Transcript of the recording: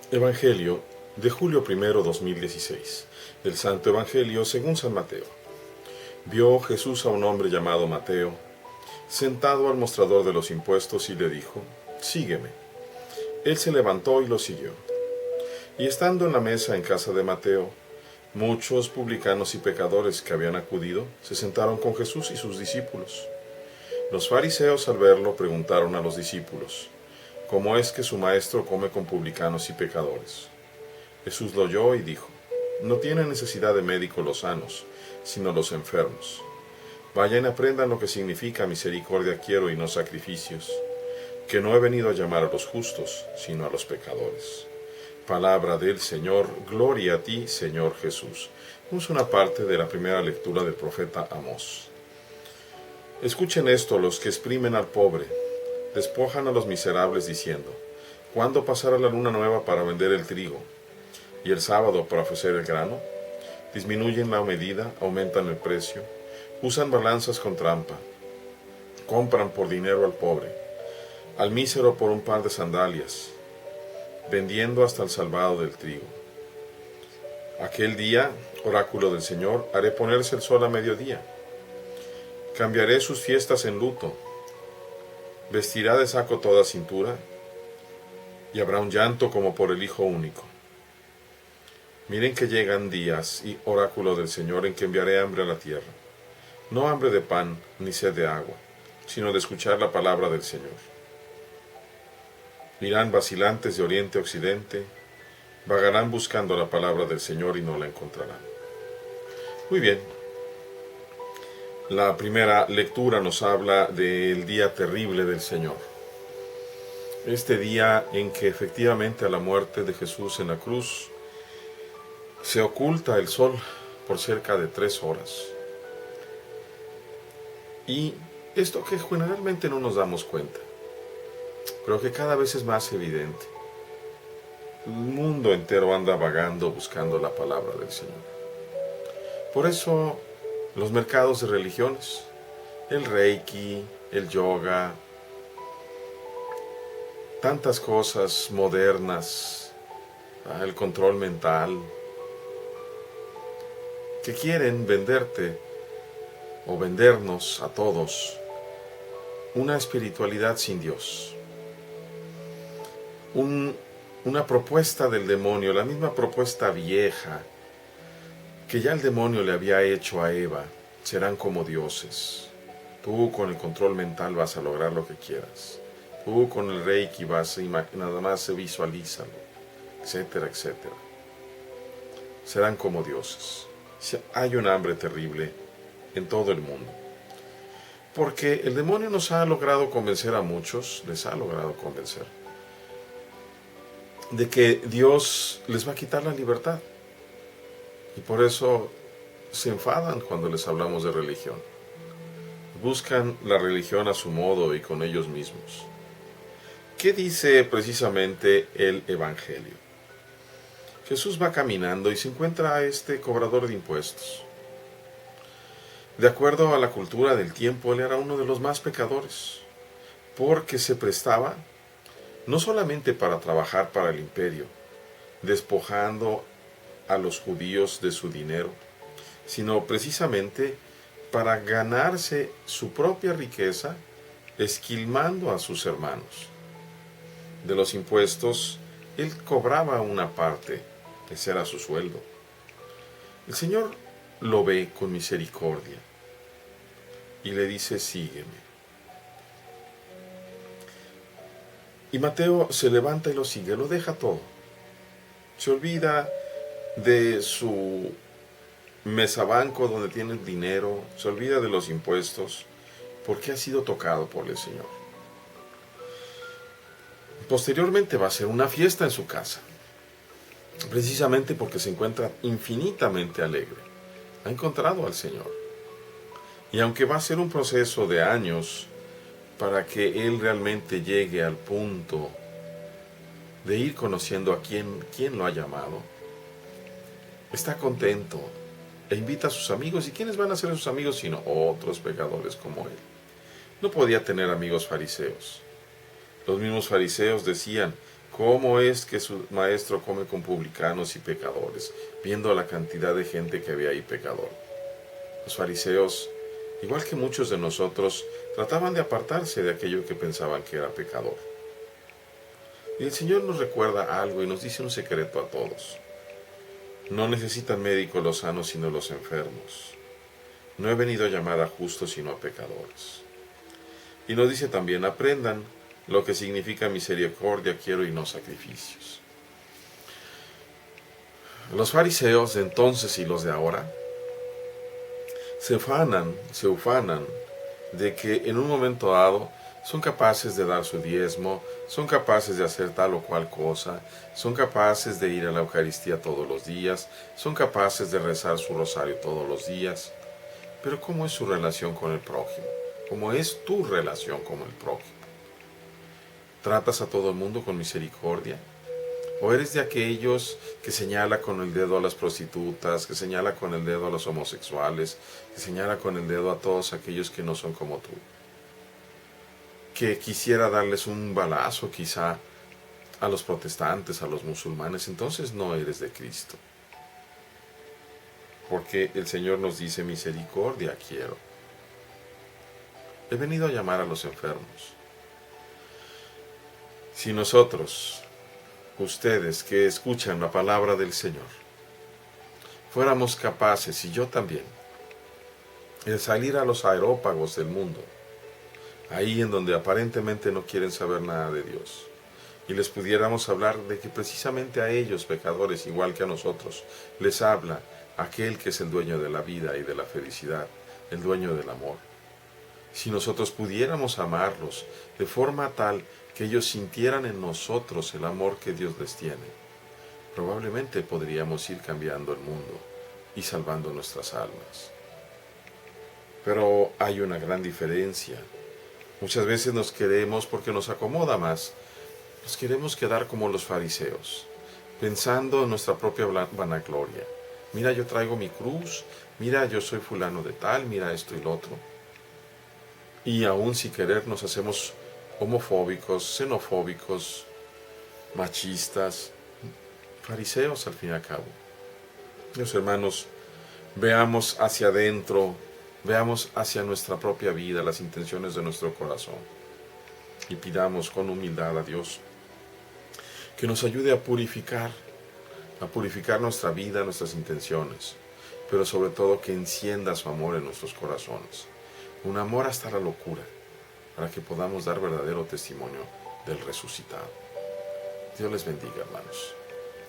Evangelio de julio 1, 2016. El Santo Evangelio según San Mateo. Vio Jesús a un hombre llamado Mateo, sentado al mostrador de los impuestos, y le dijo: «Sígueme». Él se levantó y lo siguió. Y estando en la mesa en casa de Mateo, muchos publicanos y pecadores que habían acudido se sentaron con Jesús y sus discípulos. Los fariseos, al verlo, preguntaron a los discípulos: «¿Cómo es que su maestro come con publicanos y pecadores?». Jesús lo oyó y dijo: «No tienen necesidad de médico los sanos, sino los enfermos. Vayan y aprendan lo que significa misericordia quiero y no sacrificios, que no he venido a llamar a los justos, sino a los pecadores». Palabra del Señor. Gloria a ti, Señor Jesús. Es una parte de la primera lectura del profeta Amós. Escuchen esto los que exprimen al pobre, despojan a los miserables diciendo: «¿Cuándo pasará la luna nueva para vender el trigo, y el sábado para ofrecer el grano?». Disminuyen la medida, aumentan el precio, usan balanzas con trampa, compran por dinero al pobre, al mísero por un par de sandalias, vendiendo hasta el salvado del trigo. Aquel día, oráculo del Señor, haré ponerse el sol a mediodía. Cambiaré sus fiestas en luto. Vestirá de saco toda cintura, y habrá un llanto como por el hijo único. Miren que llegan días, y oráculo del Señor, en que enviaré hambre a la tierra. No hambre de pan, ni sed de agua, sino de escuchar la palabra del Señor. Irán vacilantes de oriente a occidente, vagarán buscando la palabra del Señor y no la encontrarán. Muy bien. La primera lectura nos habla del día terrible del Señor. Este día en que efectivamente a la muerte de Jesús en la cruz se oculta el sol por cerca de 3 horas. Y esto que generalmente no nos damos cuenta, pero que cada vez es más evidente. El mundo entero anda vagando buscando la palabra del Señor. Por eso los mercados de religiones, el Reiki, el yoga, tantas cosas modernas, el control mental, que quieren venderte o vendernos a todos una espiritualidad sin Dios. Una propuesta del demonio, la misma propuesta vieja que ya el demonio le había hecho a Eva: serán como dioses. Tú con el control mental vas a lograr lo que quieras. Tú con el Reiki vas a nada más se visualízalo, etcétera, etcétera. Serán como dioses. Hay un hambre terrible en todo el mundo. Porque el demonio nos ha logrado convencer a muchos, les ha logrado convencer, de que Dios les va a quitar la libertad. Y por eso se enfadan cuando les hablamos de religión. Buscan la religión a su modo y con ellos mismos. ¿Qué dice precisamente el Evangelio? Jesús va caminando y se encuentra a este cobrador de impuestos. De acuerdo a la cultura del tiempo, él era uno de los más pecadores, porque se prestaba no solamente para trabajar para el imperio, despojando a los judíos de su dinero, sino precisamente para ganarse su propia riqueza, esquilmando a sus hermanos. De los impuestos, él cobraba una parte, ese era su sueldo. El Señor lo ve con misericordia y le dice: «Sígueme». Y Mateo se levanta y lo sigue, lo deja todo. Se olvida de su mesabanco donde tiene el dinero, se olvida de los impuestos, porque ha sido tocado por el Señor. Posteriormente va a hacer una fiesta en su casa, precisamente porque se encuentra infinitamente alegre. Ha encontrado al Señor. Y aunque va a ser un proceso de años para que él realmente llegue al punto de ir conociendo a quién lo ha llamado, está contento e invita a sus amigos. ¿Y quiénes van a ser sus amigos sino otros pecadores como él? No podía tener amigos fariseos. Los mismos fariseos decían: ¿Cómo es que su maestro come con publicanos y pecadores? Viendo la cantidad de gente que había ahí pecador. Los fariseos, igual que muchos de nosotros, trataban de apartarse de aquello que pensaban que era pecador. Y el Señor nos recuerda algo y nos dice un secreto a todos. No necesitan médicos los sanos sino los enfermos. No he venido a llamar a justos sino a pecadores. Y nos dice también, aprendan lo que significa misericordia quiero y no sacrificios. Los fariseos de entonces y los de ahora se ufanan de que en un momento dado son capaces de dar su diezmo, son capaces de hacer tal o cual cosa, son capaces de ir a la Eucaristía todos los días, son capaces de rezar su rosario todos los días. Pero ¿cómo es su relación con el prójimo? ¿Cómo es tu relación con el prójimo? ¿Tratas a todo el mundo con misericordia? ¿O eres de aquellos que señala con el dedo a las prostitutas, que señala con el dedo a los homosexuales, que señala con el dedo a todos aquellos que no son como tú? Que quisiera darles un balazo quizá a los protestantes, a los musulmanes, entonces no eres de Cristo. Porque el Señor nos dice misericordia quiero. He venido a llamar a los enfermos. Si nosotros, ustedes que escuchan la palabra del Señor, fuéramos capaces, y yo también, de salir a los aerópagos del mundo, ahí en donde aparentemente no quieren saber nada de Dios, y les pudiéramos hablar de que precisamente a ellos, pecadores, igual que a nosotros, les habla aquel que es el dueño de la vida y de la felicidad, el dueño del amor. Si nosotros pudiéramos amarlos de forma tal que ellos sintieran en nosotros el amor que Dios les tiene, probablemente podríamos ir cambiando el mundo y salvando nuestras almas. Pero hay una gran diferencia. Muchas veces nos queremos, porque nos acomoda más, nos queremos quedar como los fariseos, pensando en nuestra propia vanagloria. Mira, yo traigo mi cruz, mira, yo soy fulano de tal, mira esto y lo otro. Y aún sin querer nos hacemos homofóbicos, xenofóbicos, machistas, fariseos al fin y al cabo. Los hermanos, veamos hacia adentro, veamos hacia nuestra propia vida, las intenciones de nuestro corazón, y pidamos con humildad a Dios que nos ayude a purificar nuestra vida, nuestras intenciones, pero sobre todo que encienda su amor en nuestros corazones, un amor hasta la locura, para que podamos dar verdadero testimonio del resucitado. Dios les bendiga, hermanos.